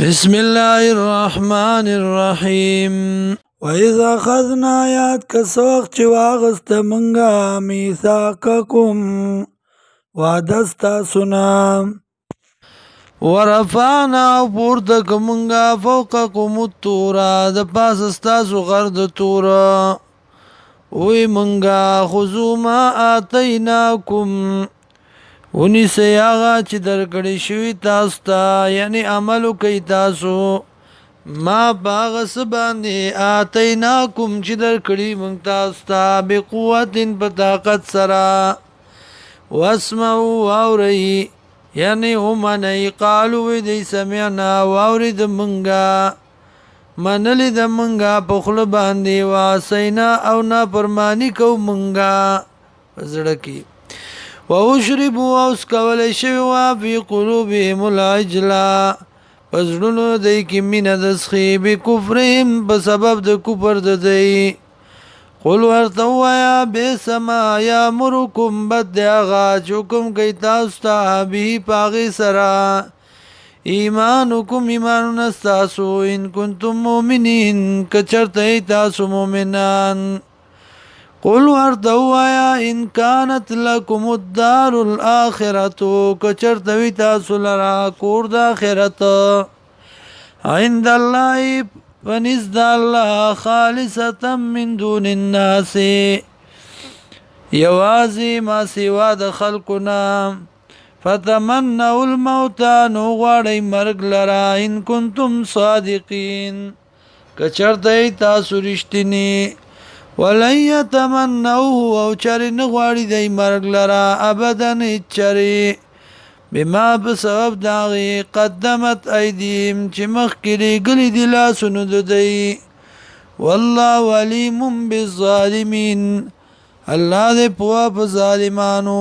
بسم الله الرحمن الرحيم. وإذا أخذنا آيات كسوق چواغست منغا ميثاقكم وعدستا سنا ورفعنا پورتک منغا فوقكم الطورا د پاس استاسو غرد طورا وی منغا خذو ما آتیناکم ونی سیاغا چې درکړی شوی تاسو ته یعنی عملو کوي تاسو ما باغس باندې آتیناکم چې درکړی مونږ تاسو ته بقوتن په طاقت سره واسمعوا واورئ یعنی ومنئ قالو دی سمعنا واورئ د مونږه منلی د مونږه په خوله باندې واسینا او نافرمانی کو مونږه زړه کې واشربوا اوس کول شوی فی قلوبهم العجلا پزړونو دای کی مینه د سخی به کفرهم په سبب د کفر د دی قل ورته وایا بسما یامرکم بد اغا حکم کوي تاسو ته به پاغي سرا ایمانکم ایمان نستاسو ان کنتم مؤمنین کچرته تاسو مؤمنان قل ورته وایا ان كانت لكم الدار الاخره کچرتوی تاسو لرا کور د اخرت عند الله ونزد الله خالصه من دون الناس یوازی ما سوا د خلقنا فتمنوا الموت نو غواړی مرګ لرا ان کنتم صادقین کچرتوی تاسو رښتینی ولن يتمنوه او چر نغواړي دی مرګ لرا ابدا چری بما بسبب داغي قدمت ايديم چې مخکري ګلي دي لاسونو دوی والله عليم بالظالمين الله دې په ظالمانو